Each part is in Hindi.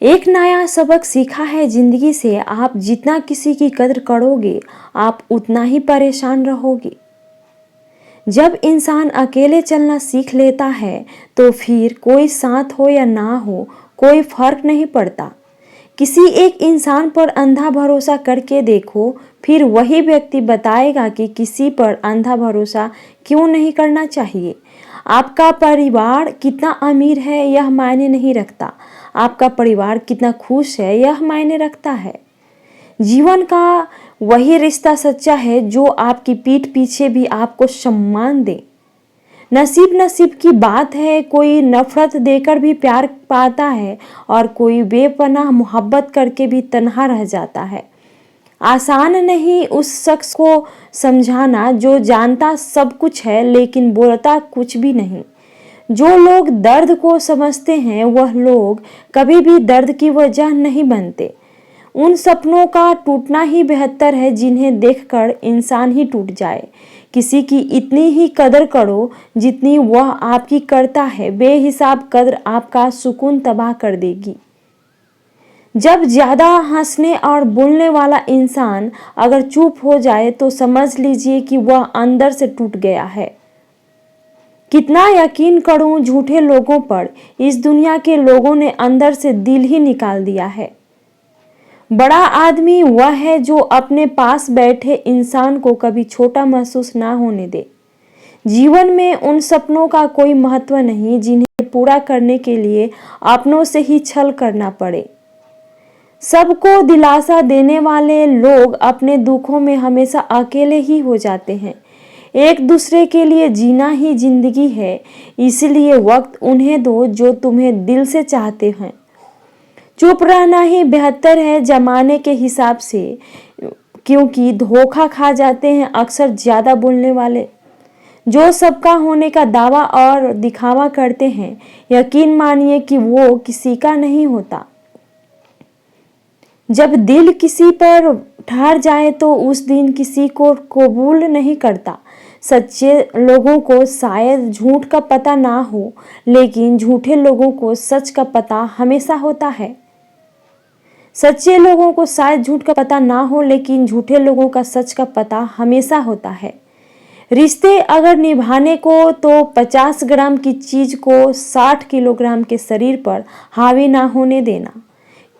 एक नया सबक सीखा है जिंदगी से, आप जितना किसी की कदर करोगे आप उतना ही परेशान रहोगे। जब इंसान अकेले चलना सीख लेता है तो फिर कोई साथ हो या ना हो कोई फर्क नहीं पड़ता। किसी एक इंसान पर अंधा भरोसा करके देखो, फिर वही व्यक्ति बताएगा कि किसी पर अंधा भरोसा क्यों नहीं करना चाहिए। आपका परिवार कितना अमीर है यह मायने नहीं रखता, आपका परिवार कितना खुश है यह मायने रखता है। जीवन का वही रिश्ता सच्चा है जो आपकी पीठ पीछे भी आपको सम्मान दे। नसीब नसीब की बात है, कोई नफरत देकर भी प्यार पाता है और कोई बेपनाह मोहब्बत करके भी तन्हा रह जाता है। आसान नहीं उस शख्स को समझाना जो जानता सब कुछ है लेकिन बोलता कुछ भी नहीं। जो लोग दर्द को समझते हैं वह लोग कभी भी दर्द की वजह नहीं बनते। उन सपनों का टूटना ही बेहतर है जिन्हें देखकर इंसान ही टूट जाए। किसी की इतनी ही कदर करो जितनी वह आपकी करता है, बेहिसाब कदर आपका सुकून तबाह कर देगी। जब ज्यादा हंसने और बोलने वाला इंसान अगर चुप हो जाए तो समझ लीजिए कि वह अंदर से टूट गया है। कितना यकीन करूं झूठे लोगों पर, इस दुनिया के लोगों ने अंदर से दिल ही निकाल दिया है। बड़ा आदमी वह है जो अपने पास बैठे इंसान को कभी छोटा महसूस ना होने दे। जीवन में उन सपनों का कोई महत्व नहीं जिन्हें पूरा करने के लिए अपनों से ही छल करना पड़े। सबको दिलासा देने वाले लोग अपने दुखों में हमेशा अकेले ही हो जाते हैं। एक दूसरे के लिए जीना ही जिंदगी है, इसलिए वक्त उन्हें दो जो तुम्हें दिल से चाहते हैं। चुप रहना ही बेहतर है जमाने के हिसाब से, क्योंकि धोखा खा जाते हैं अक्सर ज्यादा बोलने वाले। जो सबका होने का दावा और दिखावा करते हैं, यकीन मानिए कि वो किसी का नहीं होता। जब दिल किसी पर ठहर जाए तो उस दिन किसी को कबूल नहीं करता। सच्चे लोगों को शायद झूठ का पता ना हो, लेकिन झूठे लोगों को सच का पता हमेशा होता है। सच्चे लोगों को शायद झूठ का पता ना हो, लेकिन झूठे लोगों का सच का पता हमेशा होता है। रिश्ते अगर निभाने को तो 50 ग्राम की चीज को 60 किलोग्राम के शरीर पर हावी ना होने देना।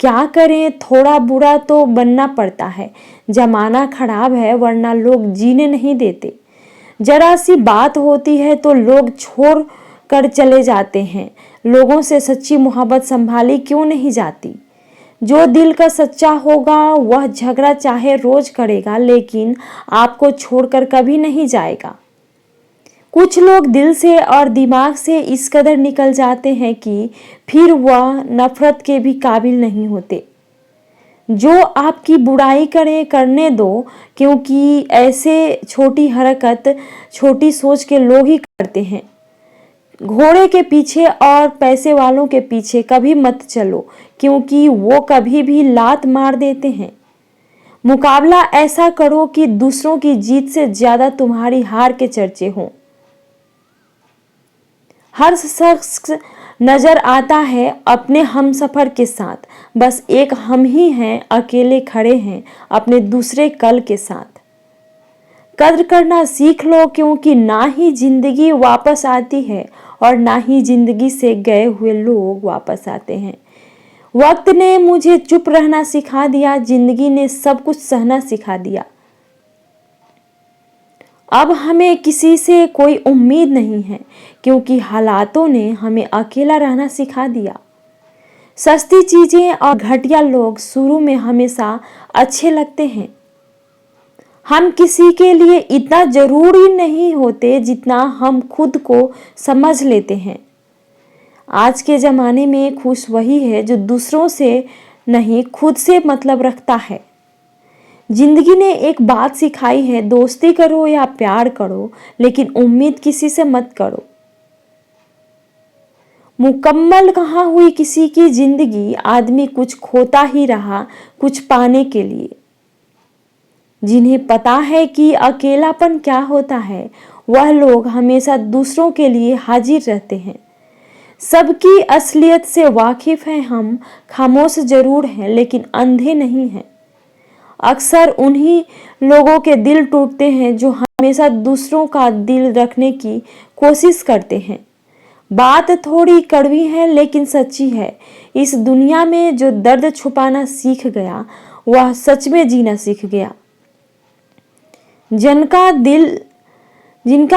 क्या करें, थोड़ा बुरा तो बनना पड़ता है। जमाना खराब है वरना लोग जीने नहीं देते। जरा सी बात होती है तो लोग छोड़ कर चले जाते हैं। लोगों से सच्ची मोहब्बत संभाली क्यों नहीं जाती। जो दिल का सच्चा होगा वह झगड़ा चाहे रोज करेगा लेकिन आपको छोड़कर कभी नहीं जाएगा। कुछ लोग दिल से और दिमाग से इस कदर निकल जाते हैं कि फिर वह नफरत के भी काबिल नहीं होते। जो आपकी बुराई करे करने दो, क्योंकि ऐसे छोटी हरकत छोटी सोच के लोग ही करते हैं। घोड़े के पीछे और पैसे वालों के पीछे कभी मत चलो, क्योंकि वो कभी भी लात मार देते हैं। मुकाबला ऐसा करो कि दूसरों की जीत से ज्यादा तुम्हारी हार के चर्चे हों। हर शख्स नजर आता है अपने हमसफर के साथ, बस एक हम ही हैं अकेले खड़े हैं अपने दूसरे कल के साथ। कद्र करना सीख लो, क्योंकि ना ही जिंदगी वापस आती है और ना ही जिंदगी से गए हुए लोग वापस आते हैं। वक्त ने मुझे चुप रहना सिखा दिया, जिंदगी ने सब कुछ सहना सिखा दिया। अब हमें किसी से कोई उम्मीद नहीं है, क्योंकि हालातों ने हमें अकेला रहना सिखा दिया। सस्ती चीजें और घटिया लोग शुरू में हमेशा अच्छे लगते हैं। हम किसी के लिए इतना जरूरी नहीं होते जितना हम खुद को समझ लेते हैं। आज के ज़माने में खुश वही है जो दूसरों से नहीं खुद से मतलब रखता है। जिंदगी ने एक बात सिखाई है, दोस्ती करो या प्यार करो लेकिन उम्मीद किसी से मत करो। मुकम्मल कहाँ हुई किसी की जिंदगी, आदमी कुछ खोता ही रहा कुछ पाने के लिए। जिन्हें पता है कि अकेलापन क्या होता है, वह लोग हमेशा दूसरों के लिए हाजिर रहते हैं। सबकी असलियत से वाकिफ हैं हम, खामोश जरूर हैं लेकिन अंधे नहीं हैं। अक्सर उन्हीं लोगों के दिल टूटते हैं जो हमेशा दूसरों का दिल रखने की कोशिश करते हैं। बात थोड़ी कड़वी है लेकिन सच्ची है। इस दुनिया में जो दर्द छुपाना सीख गया वह सच में जीना सीख गया। जिनका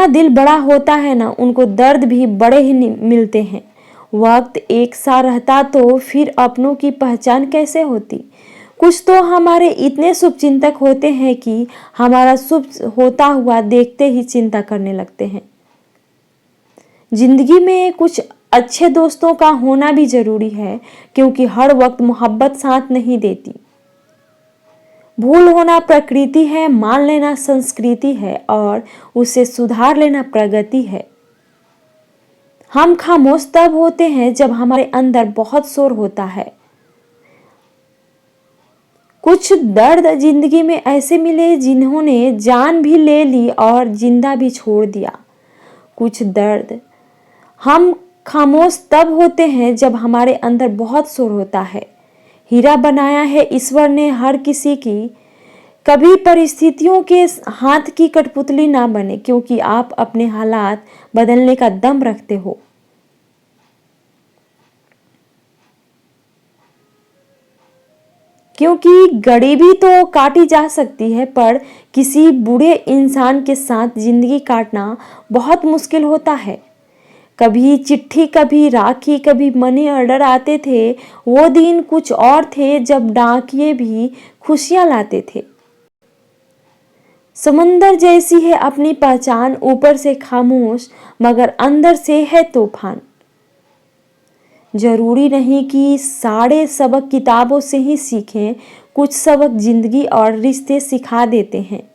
दिल बड़ा होता है ना, उनको दर्द भी बड़े ही मिलते हैं। वक्त एक सा रहता तो फिर अपनों की पहचान कैसे होती। कुछ तो हमारे इतने शुभचिंतक होते हैं कि हमारा शुभ होता हुआ देखते ही चिंता करने लगते हैं। जिंदगी में कुछ अच्छे दोस्तों का होना भी जरूरी है, क्योंकि हर वक्त मोहब्बत साथ नहीं देती। भूल होना प्रकृति है, मान लेना संस्कृति है और उसे सुधार लेना प्रगति है। हम खामोश तब होते हैं जब हमारे अंदर बहुत शोर होता है। कुछ दर्द जिंदगी में ऐसे मिले जिन्होंने जान भी ले ली और जिंदा भी छोड़ दिया। कुछ दर्द हम खामोश तब होते हैं जब हमारे अंदर बहुत शोर होता है। हीरा बनाया है ईश्वर ने हर किसी की, कभी परिस्थितियों के हाथ की कठपुतली ना बने, क्योंकि आप अपने हालात बदलने का दम रखते हो। क्योंकि गरीबी तो काटी जा सकती है, पर किसी बूढ़े इंसान के साथ जिंदगी काटना बहुत मुश्किल होता है। कभी चिट्ठी, कभी राखी, कभी मनी ऑर्डर आते थे। वो दिन कुछ और थे जब डाकिये भी खुशियां लाते थे। समंदर जैसी है अपनी पहचान, ऊपर से खामोश मगर अंदर से है तूफान। जरूरी नहीं कि सारे सबक किताबों से ही सीखें, कुछ सबक जिंदगी और रिश्ते सिखा देते हैं।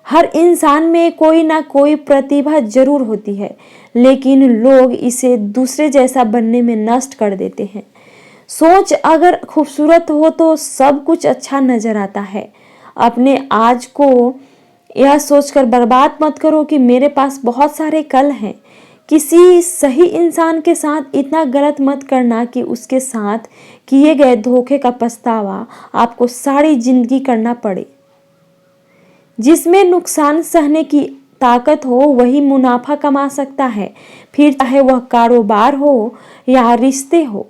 हर इंसान में कोई ना कोई प्रतिभा जरूर होती है, लेकिन लोग इसे दूसरे जैसा बनने में नष्ट कर देते हैं। सोच अगर खूबसूरत हो तो सब कुछ अच्छा नजर आता है। अपने आज को यह सोचकर बर्बाद मत करो कि मेरे पास बहुत सारे कल हैं। किसी सही इंसान के साथ इतना गलत मत करना कि उसके साथ किए गए धोखे का पछतावा आपको सारी जिंदगी करना पड़े। जिसमें नुकसान सहने की ताकत हो वही मुनाफा कमा सकता है, फिर चाहे वह कारोबार हो या रिश्ते हो।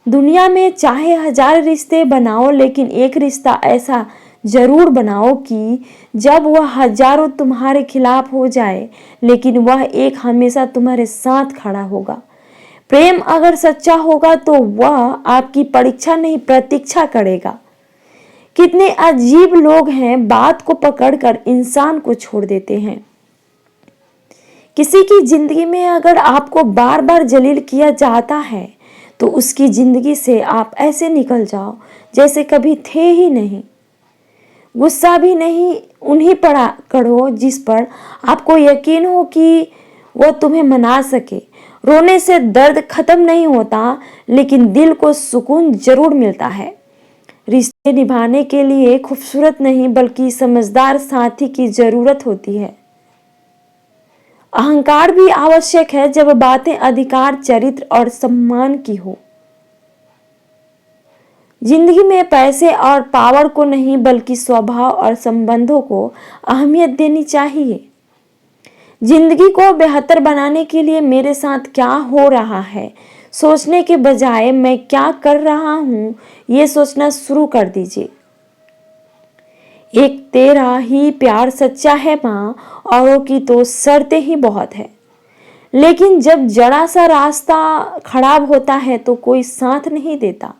दुनिया में चाहे 1000 रिश्ते बनाओ, लेकिन एक रिश्ता ऐसा जरूर बनाओ कि जब वह हजारों तुम्हारे खिलाफ हो जाए, लेकिन वह एक हमेशा तुम्हारे साथ खड़ा होगा। प्रेम अगर सच्चा होगा तो वह आपकी परीक्षा नहीं प्रतीक्षा करेगा। कितने अजीब लोग हैं, बात को पकड़कर इंसान को छोड़ देते हैं। किसी की जिंदगी में अगर आपको बार बार जलील किया जाता है तो उसकी जिंदगी से आप ऐसे निकल जाओ जैसे कभी थे ही नहीं। गुस्सा भी नहीं उन्हीं पर करो जिस पर आपको यकीन हो कि वो तुम्हें मना सके। रोने से दर्द खत्म नहीं होता, लेकिन दिल को सुकून जरूर मिलता है। रिश्ते निभाने के लिए खूबसूरत नहीं बल्कि समझदार साथी की जरूरत होती है। अहंकार भी आवश्यक है जब बातें अधिकार, चरित्र और सम्मान की हो। जिंदगी में पैसे और पावर को नहीं बल्कि स्वभाव और संबंधों को अहमियत देनी चाहिए। जिंदगी को बेहतर बनाने के लिए मेरे साथ क्या हो रहा है सोचने के बजाय मैं क्या कर रहा हूं ये सोचना शुरू कर दीजिए। एक तेरा ही प्यार सच्चा है माँ, औरों की तो शर्तें ही बहुत है। लेकिन जब जरा सा रास्ता खराब होता है तो कोई साथ नहीं देता।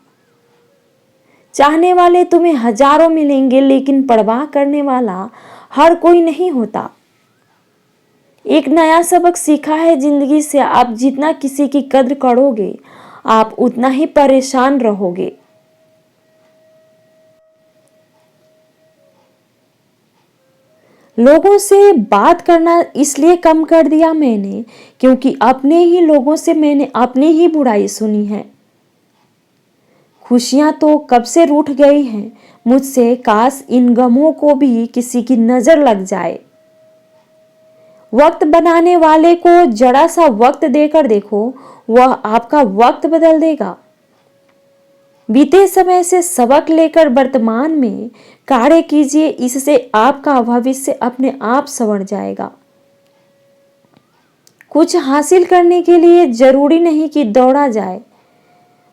चाहने वाले तुम्हें हजारों मिलेंगे, लेकिन परवाह करने वाला हर कोई नहीं होता। एक नया सबक सीखा है जिंदगी से, आप जितना किसी की कद्र करोगे आप उतना ही परेशान रहोगे। लोगों से बात करना इसलिए कम कर दिया मैंने क्योंकि अपने ही लोगों से मैंने अपनी ही बुराई सुनी है। खुशियां तो कब से रूठ गई हैं मुझसे, काश इन गमों को भी किसी की नजर लग जाए। वक्त बनाने वाले को जरा सा वक्त देकर देखो, वह आपका वक्त बदल देगा। बीते समय से सबक लेकर वर्तमान में कार्य कीजिए, इससे आपका भविष्य अपने आप संवर जाएगा। कुछ हासिल करने के लिए जरूरी नहीं कि दौड़ा जाए,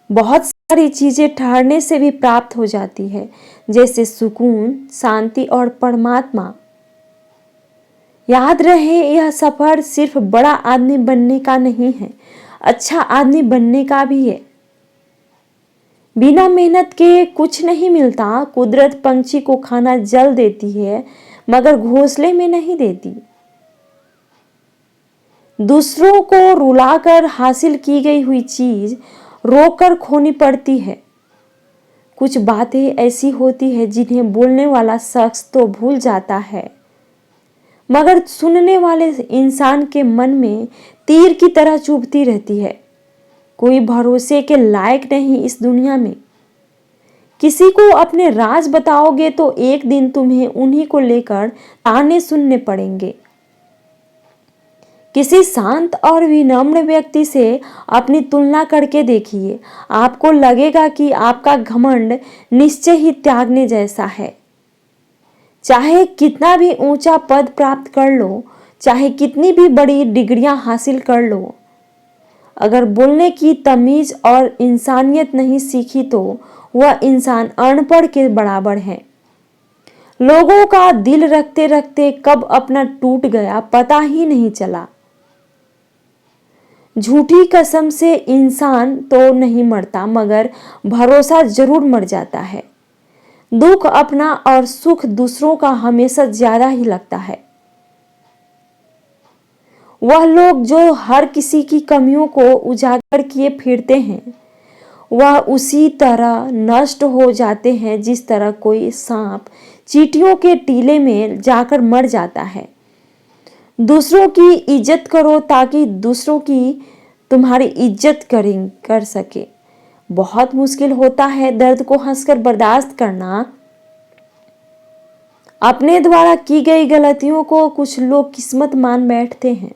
बहुत सारी चीजें ठहरने से भी प्राप्त हो जाती है, जैसे सुकून, शांति और परमात्मा। याद रहे, यह सफर सिर्फ बड़ा आदमी बनने का नहीं है, अच्छा आदमी बनने का भी है। बिना मेहनत के कुछ नहीं मिलता। कुदरत पंछी को खाना जल देती है, मगर घोंसले में नहीं देती। दूसरों को रुलाकर हासिल की गई हुई चीज रोकर खोनी पड़ती है। कुछ बातें ऐसी होती है जिन्हें बोलने वाला शख्स तो भूल जाता है, मगर सुनने वाले इंसान के मन में तीर की तरह चुभती रहती है। कोई भरोसे के लायक नहीं इस दुनिया में। किसी को अपने राज बताओगे तो एक दिन तुम्हें उन्हीं को लेकर ताने सुनने पड़ेंगे। किसी शांत और विनम्र व्यक्ति से अपनी तुलना करके देखिए, आपको लगेगा कि आपका घमंड निश्चय ही त्यागने जैसा है। चाहे कितना भी ऊंचा पद प्राप्त कर लो, चाहे कितनी भी बड़ी डिग्रियां हासिल कर लो, अगर बोलने की तमीज और इंसानियत नहीं सीखी तो वह इंसान अनपढ़ के बराबर है। लोगों का दिल रखते रखते कब अपना टूट गया पता ही नहीं चला। झूठी कसम से इंसान तो नहीं मरता, मगर भरोसा जरूर मर जाता है। दुख अपना और सुख दूसरों का हमेशा ज्यादा ही लगता है। वह लोग जो हर किसी की कमियों को उजागर किए फिरते हैं, वह उसी तरह नष्ट हो जाते हैं जिस तरह कोई सांप चींटियों के टीले में जाकर मर जाता है। दूसरों की इज्जत करो ताकि दूसरों की तुम्हारी इज्जत कर सके। बहुत मुश्किल होता है दर्द को हंसकर बर्दाश्त करना। अपने द्वारा की गई गलतियों को कुछ लोग किस्मत मान बैठते हैं।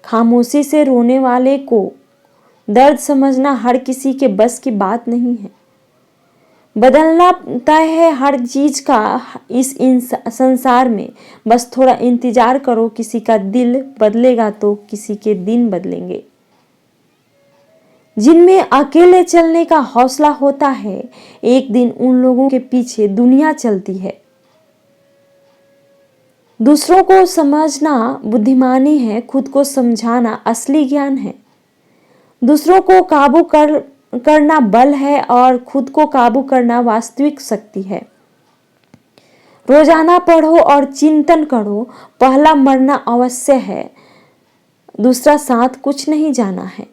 खामोशी से रोने वाले को दर्द समझना हर किसी के बस की बात नहीं है। बदलना तय है हर चीज का इस संसार में, बस थोड़ा इंतजार करो। किसी का दिल बदलेगा तो किसी के दिन बदलेंगे। जिनमें अकेले चलने का हौसला होता है, एक दिन उन लोगों के पीछे दुनिया चलती है। दूसरों को समझना बुद्धिमानी है, खुद को समझाना असली ज्ञान है। दूसरों को काबू करना बल है और खुद को काबू करना वास्तविक शक्ति है। रोजाना पढ़ो और चिंतन करो, पहला मरना अवश्य है, दूसरा साथ कुछ नहीं जाना है।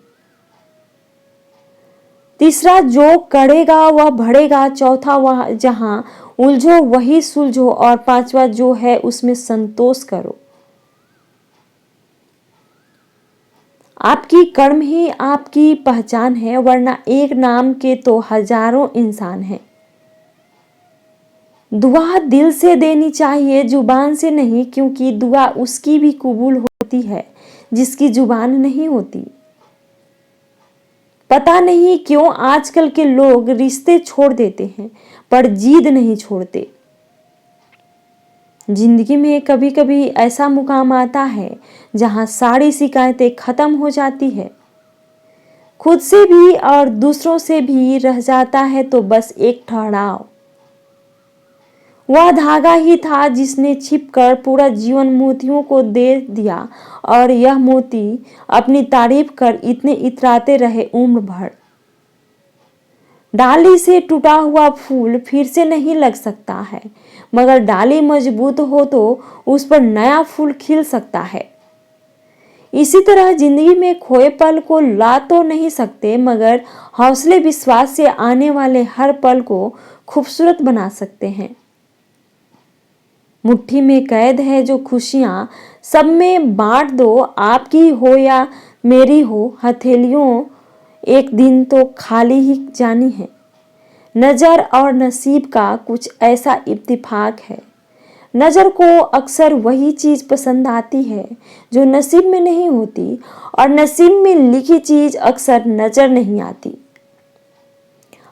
तीसरा जो करेगा वह बढ़ेगा, चौथा वह जहां उलझो वही सुलझो, और पांचवा जो है उसमें संतोष करो। आपकी कर्म ही आपकी पहचान है, वरना एक नाम के तो हजारों इंसान हैं। दुआ दिल से देनी चाहिए, जुबान से नहीं, क्योंकि दुआ उसकी भी कबूल होती है जिसकी जुबान नहीं होती। पता नहीं क्यों आजकल के लोग रिश्ते छोड़ देते हैं पर जिद नहीं छोड़ते। जिंदगी में कभी कभी ऐसा मुकाम आता है जहां सारी शिकायतें खत्म हो जाती है, खुद से भी और दूसरों से भी रह जाता है तो बस एक ठहराव। वह धागा ही था जिसने छिपकर पूरा जीवन मोतियों को दे दिया, और यह मोती अपनी तारीफ कर इतने इतराते रहे उम्र भर। डाली से टूटा हुआ फूल फिर से नहीं लग सकता है, मगर डाली मजबूत हो तो उस पर नया फूल खिल सकता है। इसी तरह जिंदगी में खोए पल को ला तो नहीं सकते, मगर हौसले विश्वास से आने वाले हर पल को खूबसूरत बना सकते हैं। मुट्ठी में कैद है जो खुशियां, सब में बांट दो, आपकी हो या मेरी हो, हथेलियों एक दिन तो खाली ही जानी है। नजर और नसीब का कुछ ऐसा इत्तेफाक है, नज़र को अक्सर वही चीज़ पसंद आती है जो नसीब में नहीं होती, और नसीब में लिखी चीज़ अक्सर नज़र नहीं आती।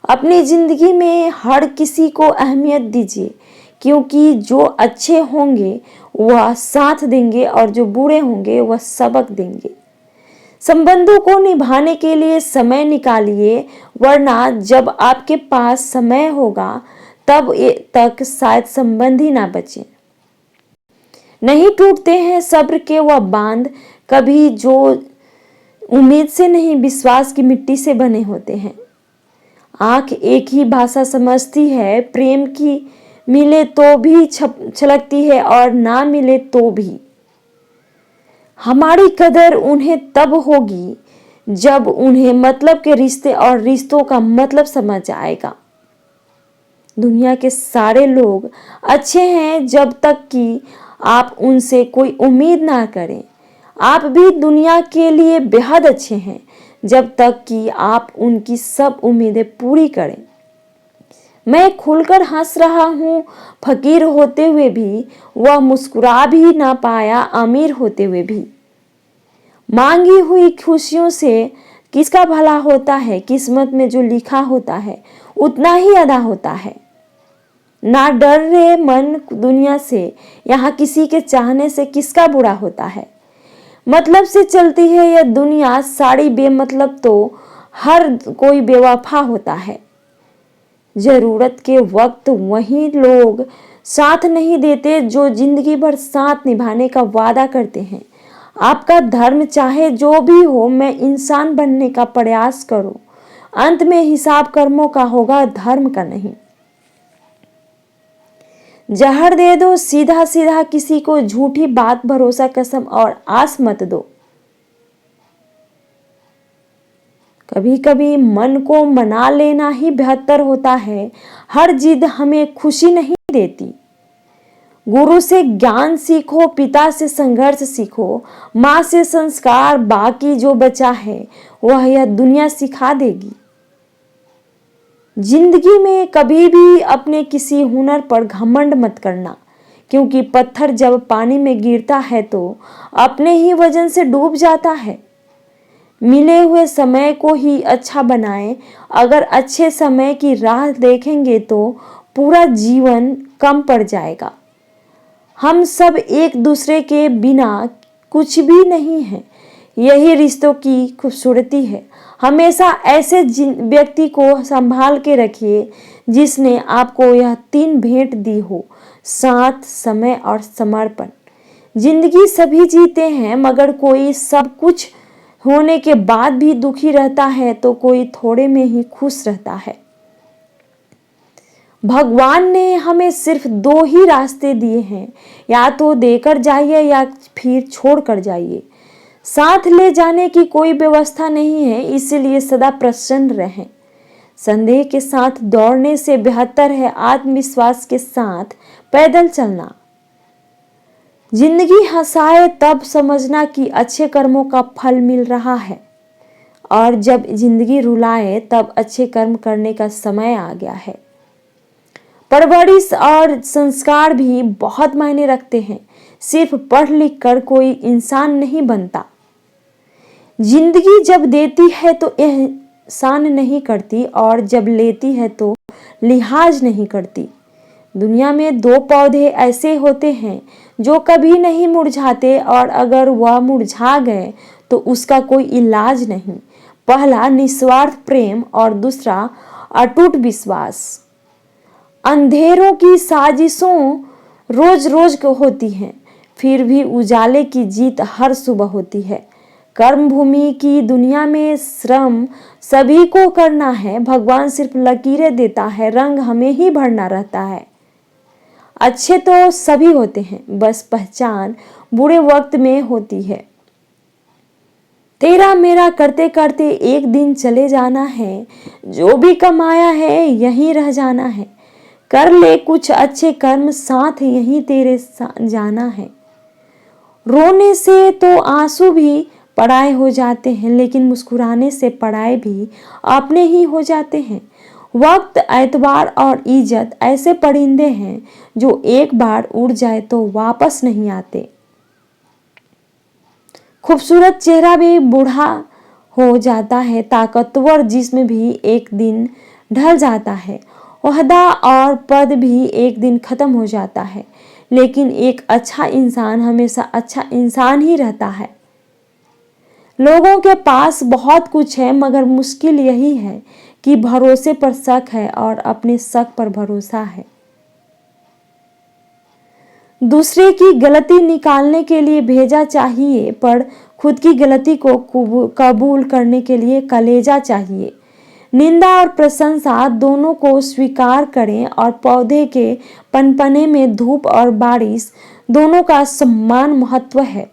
अपनी ज़िंदगी में हर किसी को अहमियत दीजिए, क्योंकि जो अच्छे होंगे वह साथ देंगे और जो बुरे होंगे वह सबक देंगे। संबंधों को निभाने के लिए समय निकालिए, वरना जब आपके पास समय होगा तब तक शायद संबंध ही ना बचे। नहीं टूटते हैं सब्र के वह बांध कभी जो उम्मीद से नहीं, विश्वास की मिट्टी से बने होते हैं। आंख एक ही भाषा समझती है, प्रेम की मिले तो भी छलकती है और ना मिले तो भी। हमारी कदर उन्हें तब होगी जब उन्हें मतलब के रिश्ते और रिश्तों का मतलब समझ आएगा। दुनिया के सारे लोग अच्छे हैं जब तक कि आप उनसे कोई उम्मीद ना करें। आप भी दुनिया के लिए बेहद अच्छे हैं जब तक कि आप उनकी सब उम्मीदें पूरी करें। मैं खुलकर हंस रहा हूँ फकीर होते हुए भी, वह मुस्कुरा भी ना पाया अमीर होते हुए भी। मांगी हुई खुशियों से किसका भला होता है, किस्मत में जो लिखा होता है उतना ही अदा होता है। ना डर रहे मन दुनिया से, यहाँ किसी के चाहने से किसका बुरा होता है। मतलब से चलती है यह दुनिया सारी बेमतलब, तो हर कोई बेवफा होता है। जरूरत के वक्त वही लोग साथ नहीं देते जो जिंदगी भर साथ निभाने का वादा करते हैं। आपका धर्म चाहे जो भी हो, मैं इंसान बनने का प्रयास करो। अंत में हिसाब कर्मों का होगा, धर्म का नहीं। जहर दे दो सीधा सीधा किसी को, झूठी बात भरोसा कसम और आस मत दो। कभी कभी मन को मना लेना ही बेहतर होता है। हर जिद हमें खुशी नहीं देती। गुरु से ज्ञान सीखो, पिता से संघर्ष सीखो, माँ से संस्कार, बाकी जो बचा है वह यह दुनिया सिखा देगी। जिंदगी में कभी भी अपने किसी हुनर पर घमंड मत करना, क्योंकि पत्थर जब पानी में गिरता है तो अपने ही वजन से डूब जाता है। मिले हुए समय को ही अच्छा बनाएं। अगर अच्छे समय की राह देखेंगे तो पूरा जीवन कम पड़ जाएगा। हम सब एक दूसरे के बिना कुछ भी नहीं है, यही रिश्तों की खूबसूरती है। हमेशा ऐसे व्यक्ति को संभाल के रखिए जिसने आपको यह 3 भेंट दी हो, साथ, समय और समर्पण। जिंदगी सभी जीते हैं, मगर कोई सब कुछ होने के बाद भी दुखी रहता है तो कोई थोड़े में ही खुश रहता है। भगवान ने हमें सिर्फ 2 ही रास्ते दिए हैं, या तो देकर जाइए या फिर छोड़ कर जाइए। साथ ले जाने की कोई व्यवस्था नहीं है, इसलिए सदा प्रसन्न रहें। संदेह के साथ दौड़ने से बेहतर है आत्मविश्वास के साथ पैदल चलना। जिंदगी हंसाए तब समझना कि अच्छे कर्मों का फल मिल रहा है, और जब जिंदगी रुलाए तब अच्छे कर्म करने का समय आ गया है। परवरिश और संस्कार भी बहुत मायने रखते हैं। सिर्फ पढ़ लिख कर कोई इंसान नहीं बनता। जिंदगी जब देती है तो एहसान नहीं करती, और जब लेती है तो लिहाज नहीं करती। दुनिया में 2 पौधे ऐसे होते हैं जो कभी नहीं मुरझाते, और अगर वह मुरझा गए तो उसका कोई इलाज नहीं। पहला निस्वार्थ प्रेम और दूसरा अटूट विश्वास। अंधेरों की साजिशों रोज रोज होती हैं, फिर भी उजाले की जीत हर सुबह होती है। कर्म भूमि की दुनिया में श्रम सभी को करना है। भगवान सिर्फ लकीरें देता है, रंग हमें ही भरना रहता है। अच्छे तो सभी होते हैं, बस पहचान बुरे वक्त में होती है। तेरा मेरा करते करते एक दिन चले जाना है, जो भी कमाया है यहीं रह जाना है। कर ले कुछ अच्छे कर्म, साथ यहीं तेरे जाना है। रोने से तो आंसू भी पराए हो जाते हैं, लेकिन मुस्कुराने से पराए भी अपने ही हो जाते हैं। वक्त, एतबार और इज्जत ऐसे परिंदे हैं जो एक बार उड़ जाए तो वापस नहीं आते। खूबसूरत चेहरा भी बूढ़ा हो जाता है, ताकतवर जिस्म भी एक दिन ढल जाता है, ओहदा और पद भी एक दिन खत्म हो जाता है, लेकिन एक अच्छा इंसान हमेशा अच्छा इंसान ही रहता है। लोगों के पास बहुत कुछ है, मगर मुश्किल यही है कि भरोसे पर शक है और अपने शक पर भरोसा है। दूसरे की गलती निकालने के लिए भेजा चाहिए, पर खुद की गलती को कबूल करने के लिए कलेजा चाहिए। निंदा और प्रशंसा दोनों को स्वीकार करें और पौधे के पनपने में धूप और बारिश दोनों का समान महत्व है।